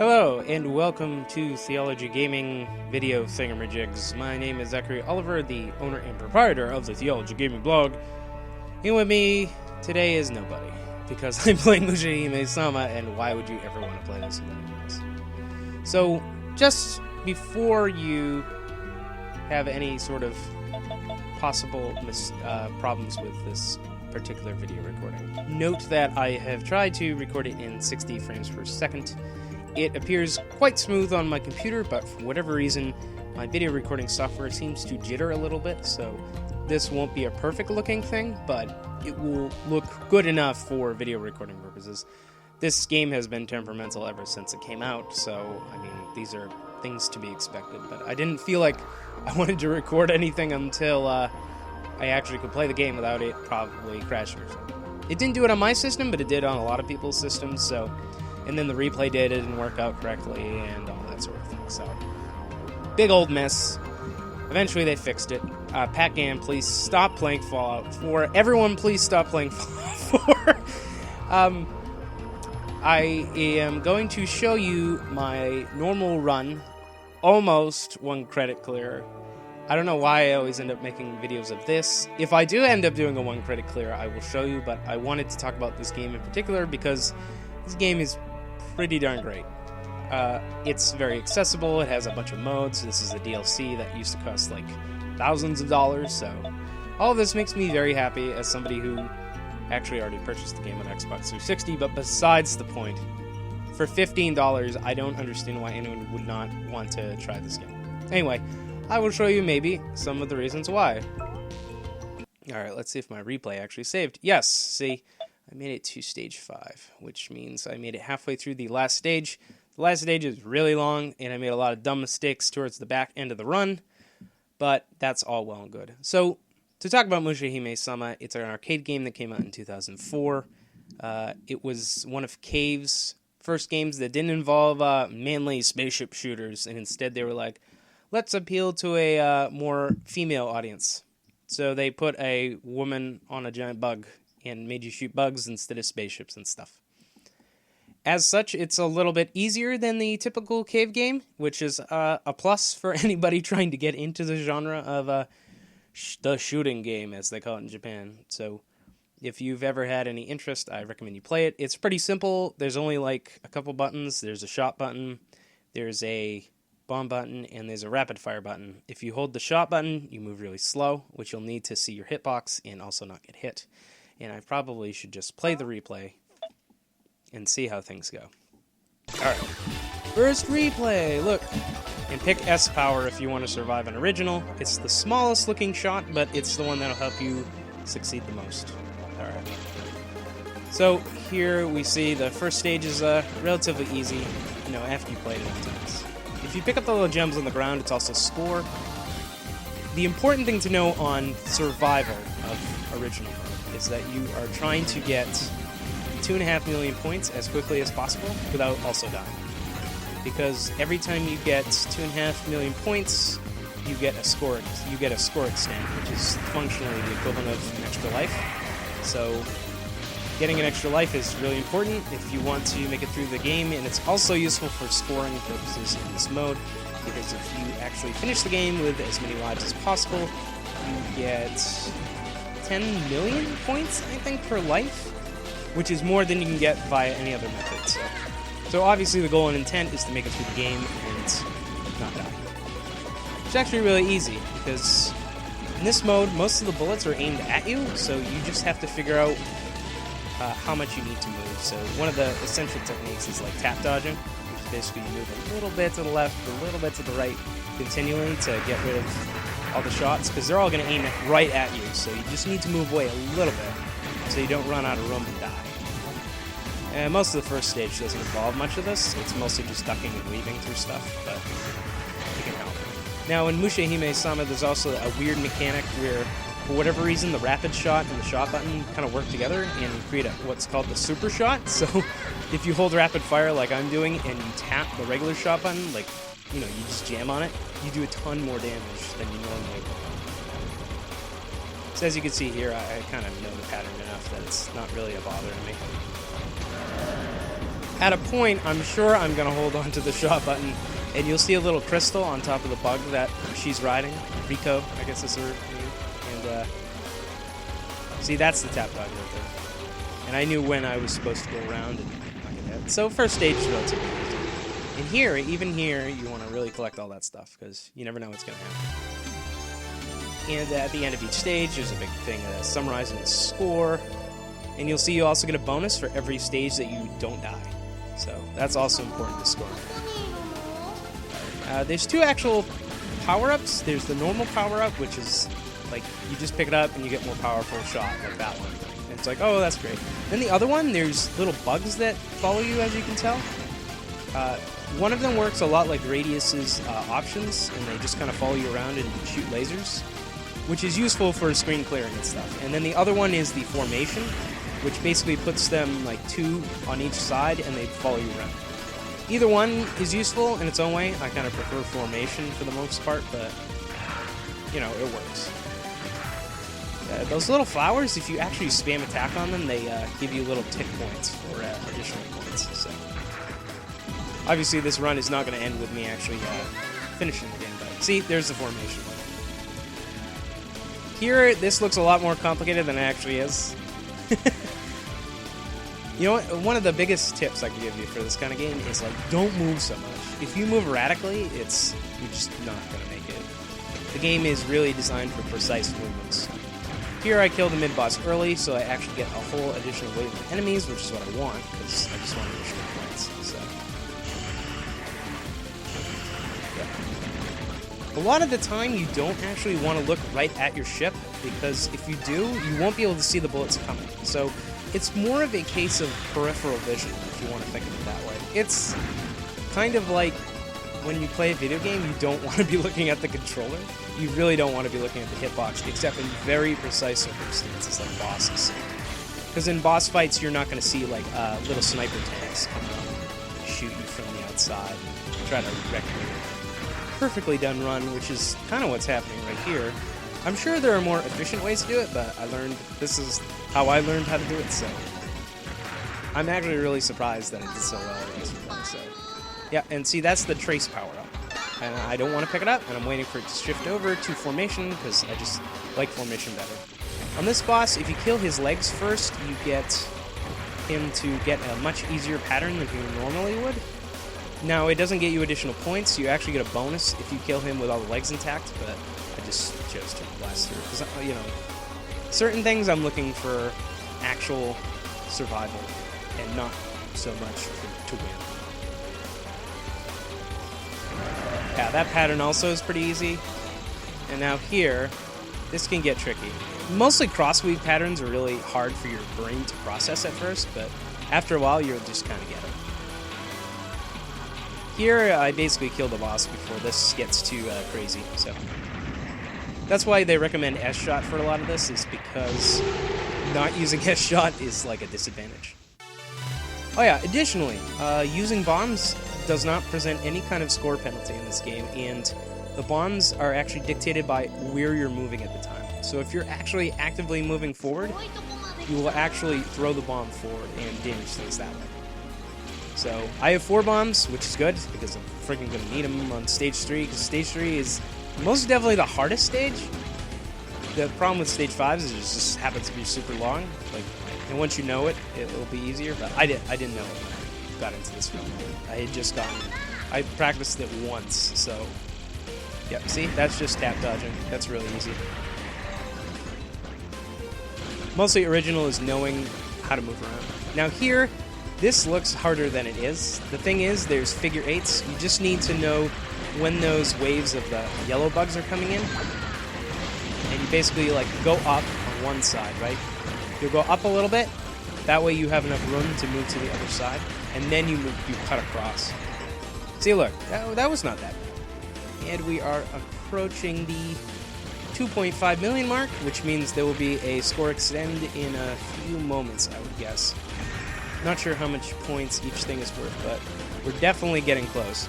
Hello, and welcome to Theology Gaming Video Thingamajigs. My name is Zachary Oliver, the owner and proprietor of the Theology Gaming blog. And with me today is nobody, because I'm playing Mushihimesama, and why would you ever want to play this in anyways? So, just before you have any sort of possible problems with this particular video recording, note that I have tried to record it in 60 frames per second. It appears quite smooth on my computer, but for whatever reason, my video recording software seems to jitter a little bit, so this won't be a perfect looking thing, but it will look good enough for video recording purposes. This game has been temperamental ever since it came out, so, I mean, these are things to be expected, but I didn't feel like I wanted to record anything until I actually could play the game without it probably crashing or something. It didn't do it on my system, but it did on a lot of people's systems, so... And then the replay it didn't work out correctly, and all that sort of thing. So, big old mess. Eventually they fixed it. Pac-Man, please stop playing Fallout 4. Everyone, please stop playing Fallout 4. I am going to show you my normal run. Almost one credit clear. I don't know why I always end up making videos of this. If I do end up doing a one credit clear, I will show you, but I wanted to talk about this game in particular because this game is pretty darn great. It's very accessible, it has a bunch of modes, this is a DLC that used to cost like thousands of dollars, so all of this makes me very happy as somebody who actually already purchased the game on Xbox 360, but besides the point, for $15, I don't understand why anyone would not want to try this game. Anyway, I will show you maybe some of the reasons why. Alright, let's see if my replay actually saved. Yes, see? I made it to stage 5, which means I made it halfway through the last stage. The last stage is really long, and I made a lot of dumb mistakes towards the back end of the run, but that's all well and good. So, to talk about Mushihimesama, it's an arcade game that came out in 2004. It was one of Cave's first games that didn't involve manly spaceship shooters, and instead they were like, let's appeal to a more female audience. So they put a woman on a giant bug and made you shoot bugs instead of spaceships and stuff. As such, it's a little bit easier than the typical Cave game, which is a plus for anybody trying to get into the genre of the shooting game, as they call it in Japan. So if you've ever had any interest, I recommend you play it. It's pretty simple. There's only like a couple buttons. There's a shot button, there's a bomb button, and there's a rapid fire button. If you hold the shot button, you move really slow, which you'll need to see your hitbox and also not get hit. And I probably should just play the replay and see how things go. Alright, first replay, look. And pick S power if you want to survive an original. It's the smallest looking shot, but it's the one that'll help you succeed the most. Alright. So here we see the first stage is relatively easy, you know, after you play it enough times. If you pick up the little gems on the ground, it's also score. The important thing to know on Survivor of original mode is that you are trying to get 2.5 million points as quickly as possible without also dying. Because every time you get 2.5 million points, you get a score extend, which is functionally the equivalent of an extra life. So getting an extra life is really important if you want to make it through the game, and it's also useful for scoring purposes in this mode, because if you actually finish the game with as many lives as possible, you get 10 million points, I think, per life, which is more than you can get via any other method. So obviously the goal and intent is to make it through the game and not die. It's actually really easy, because in this mode, most of the bullets are aimed at you, so you just have to figure out how much you need to move. So one of the essential techniques is like tap dodging, which is basically you move a little bit to the left, a little bit to the right, continually to get rid of all the shots, because they're all going to aim right at you, so you just need to move away a little bit so you don't run out of room and die. And most of the first stage doesn't involve much of this. It's mostly just ducking and weaving through stuff, but it can help. Now in Mushihimesama, there's also a weird mechanic where, for whatever reason, the rapid shot and the shot button kind of work together and create what's called the super shot. So if you hold rapid fire like I'm doing and you tap the regular shot button, like, you know, you just jam on it, you do a ton more damage than you normally would. So as you can see here, I kind of know the pattern enough that it's not really a bother to me. at a point, I'm sure I'm going to hold on to the shot button, and you'll see a little crystal on top of the bug that she's riding. Rico, I guess is her name. And, see, that's the tap dog right there. And I knew when I was supposed to go around and knock it out. So first stage is relatively easy. And here, even here, you want to really collect all that stuff, because you never know what's going to happen. And at the end of each stage, there's a big thing summarizing the score. And you'll see you also get a bonus for every stage that you don't die. So that's also important to score. There's two actual power-ups. There's the normal power-up, which is like you just pick it up and you get more powerful shot, like that one. And it's like, oh, that's great. Then the other one, there's little bugs that follow you, as you can tell. One of them works a lot like Radius's options, and they just kind of follow you around and shoot lasers, which is useful for screen clearing and stuff. And then the other one is the formation, which basically puts them like two on each side and they follow you around. Either one is useful in its own way. I kind of prefer formation for the most part, but you know, it works. Those little flowers, if you actually spam attack on them, they give you little tick points for additional points. So obviously this run is not going to end with me actually finishing the game, but see, there's the formation. Here, this looks a lot more complicated than it actually is. You know what? One of the biggest tips I can give you for this kind of game is, like, don't move so much. If you move erratically, you're just not going to make it. The game is really designed for precise movements. Here I kill the mid-boss early, so I actually get a whole additional wave of enemies, which is what I want, because I just want additional points. So, yeah. A lot of the time, you don't actually want to look right at your ship, because if you do, you won't be able to see the bullets coming. So it's more of a case of peripheral vision, if you want to think of it that way. It's kind of like when you play a video game, you don't want to be looking at the controller. You really don't want to be looking at the hitbox, except in very precise circumstances, like bosses. Because in boss fights, you're not going to see like little sniper tanks come out and shoot you from the outside and try to wreck your perfectly done run, which is kind of what's happening right here. I'm sure there are more efficient ways to do it, but this is how I learned how to do it, so I'm actually really surprised that it did so well in this one, so yeah, and see, that's the trace power-up, and I don't want to pick it up, and I'm waiting for it to shift over to formation, because I just like formation better. On this boss, if you kill his legs first, you get him to get a much easier pattern than he normally would. Now, it doesn't get you additional points, you actually get a bonus if you kill him with all the legs intact, but I just chose to blast through, because, you know, certain things I'm looking for actual survival, and not so much to win. Yeah, that pattern also is pretty easy. And now here, this can get tricky. Mostly crossweave patterns are really hard for your brain to process at first, but after a while, you'll just kind of get it. Here, I basically kill the boss before this gets too crazy, so that's why they recommend S-Shot for a lot of this, is because not using S-Shot is like a disadvantage. Oh yeah, additionally, using bombs does not present any kind of score penalty in this game, and the bombs are actually dictated by where you're moving at the time. So if you're actually actively moving forward, you will actually throw the bomb forward and damage things that way. So I have 4 bombs, which is good, because I'm freaking going to need them on Stage 3, because Stage 3 is most definitely the hardest stage. The problem with Stage 5 is it just happens to be super long, like, and once you know it, it'll be easier, but I didn't know it when I got into this film. I practiced it once, so, yeah, see, that's just tap dodging. That's really easy. Mostly original is knowing how to move around. Now here, this looks harder than it is. The thing is, there's figure 8s. You just need to know when those waves of the yellow bugs are coming in. And you basically, like, go up on one side, right? You'll go up a little bit. That way you have enough room to move to the other side. And then you cut across. See, look, that was not that bad. And we are approaching the 2.5 million mark, which means there will be a score extend in a few moments, I would guess. Not sure how much points each thing is worth, but we're definitely getting close.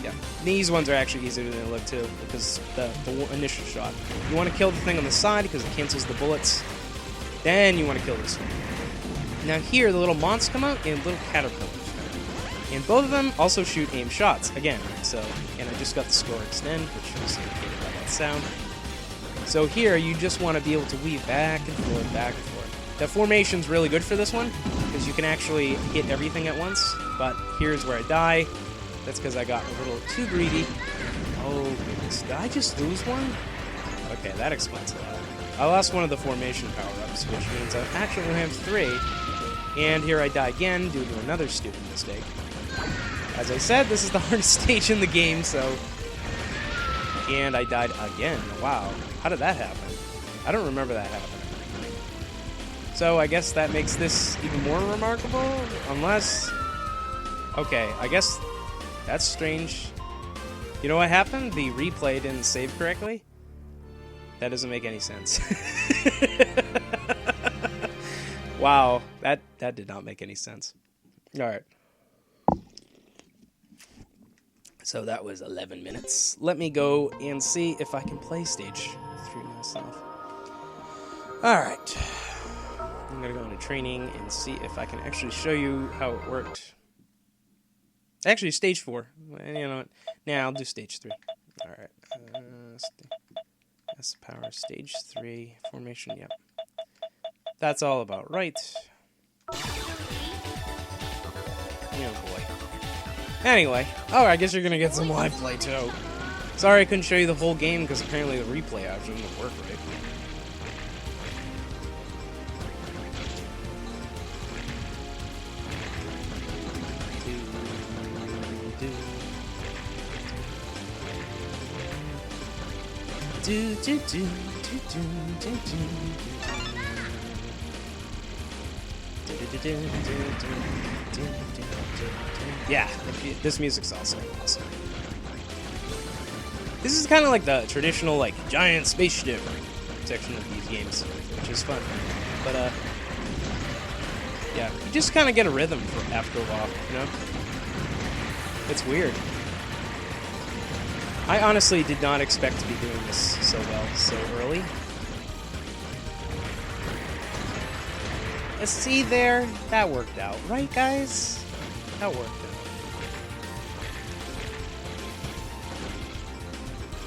Yeah, these ones are actually easier than they look too, because the initial shot. You want to kill the thing on the side because it cancels the bullets. Then you want to kill this one. Now here, the little monsters come out in little caterpillars. And both of them also shoot aim shots, again. So, and I just got the score extend, which is indicated by that sound. So here, you just want to be able to weave back and forth, back and forth. The formation's really good for this one, because you can actually hit everything at once. But here's where I die. That's because I got a little too greedy. Oh, goodness. Did I just lose one? Okay, that explains a lot. I lost one of the formation power-ups, which means I actually only have 3. And here I die again due to another stupid mistake. As I said, this is the hardest stage in the game, so... And I died again. Wow. How did that happen? I don't remember that happening. So I guess that makes this even more remarkable, unless... Okay, I guess that's strange. You know what happened? The replay didn't save correctly? That doesn't make any sense. Wow, that did not make any sense. Alright. So that was 11 minutes. Let me go and see if I can play stage 3 myself. Alright. I'm gonna go into training and see if I can actually show you how it worked. Actually, stage 4. You know what? Nah, I'll do stage 3. Alright. S power stage 3. Formation, yep. That's all about right. Oh boy. Anyway, oh, I guess you're gonna get some live play too. Sorry I couldn't show you the whole game because apparently the replay option didn't work right. Yeah, this music's also awesome. This is kind of like the traditional, like, giant spaceship section of these games, which is fun. But, yeah, you just kind of get a rhythm after a while, you know? It's weird. I honestly did not expect to be doing this so well so early. See there? That worked out, right, guys? That worked out.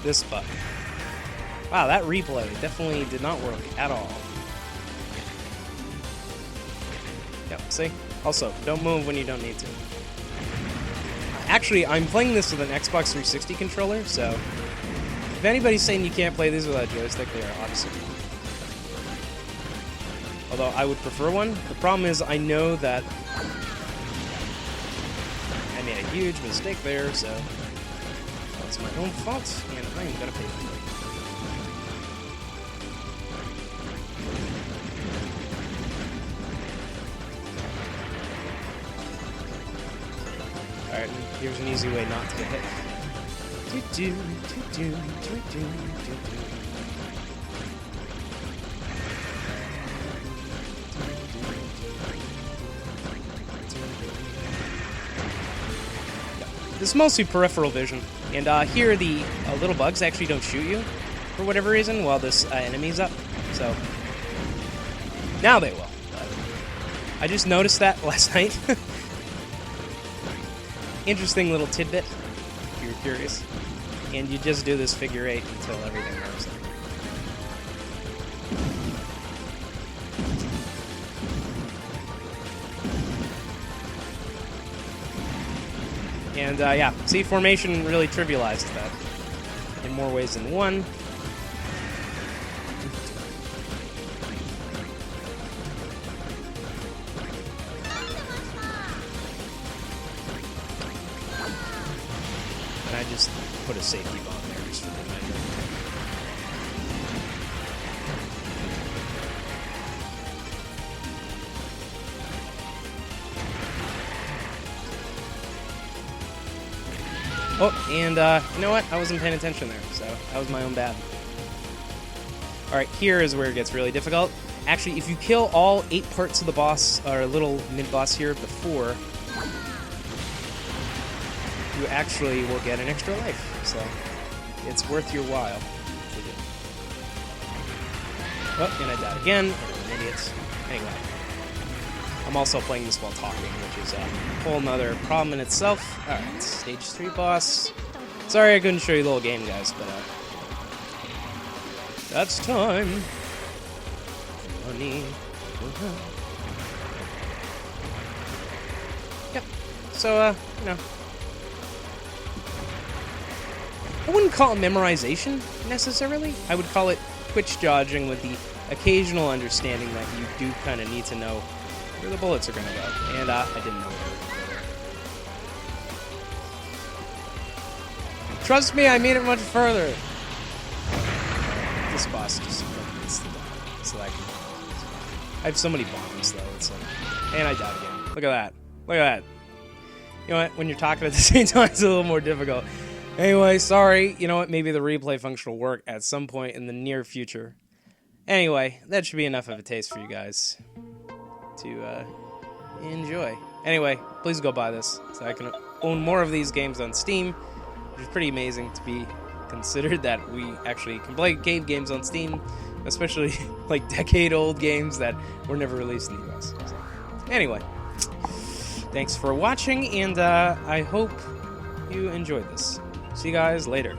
This button. Wow, that replay definitely did not work at all. Yep, see? Also, don't move when you don't need to. Actually, I'm playing this with an Xbox 360 controller, so if anybody's saying you can't play this without a joystick, they are obviously wrong. Although I would prefer one. The problem is I know that I made a huge mistake there, so that's my own fault, and I am gonna pay for it. Alright, here's an easy way not to get hit. This is mostly peripheral vision, and here the little bugs actually don't shoot you for whatever reason while this enemy's up, so now they will. But I just noticed that last night. Interesting little tidbit, if you're curious. And you just do this figure 8 until everything works. And yeah, see, formation really trivializes that in more ways than one. And I just put a safety bomb there just for the reminder. Oh, and you know what? I wasn't paying attention there, so that was my own bad. Alright, here is where it gets really difficult. Actually, if you kill all 8 parts of the boss, or little mid-boss here before, you actually will get an extra life, so it's worth your while to do. Oh, and I died again. I'm an idiot. Anyway. I'm also playing this while talking, which is a whole nother problem in itself. Alright, stage 3 boss. Sorry I couldn't show you the little game, guys, but that's time. Money. Yep. So, you know, I wouldn't call it memorization, necessarily. I would call it twitch dodging with the occasional understanding that you do kind of need to know where the bullets are going to go. And, I didn't know where they were. Trust me, I made it much further. This boss just needs to die, so that I can... I have so many bombs, though. It's like... And I died again. Look at that. Look at that. You know what? When you're talking at the same time, it's a little more difficult. Anyway, sorry. You know what? Maybe the replay function will work at some point in the near future. Anyway, that should be enough of a taste for you guys to enjoy. Anyway, please go buy this so I can own more of these games on Steam, which is pretty amazing to be considered that we actually can play cave games on Steam, especially like decade-old games that were never released in the US. So, anyway, thanks for watching, and I hope you enjoyed this. See you guys later.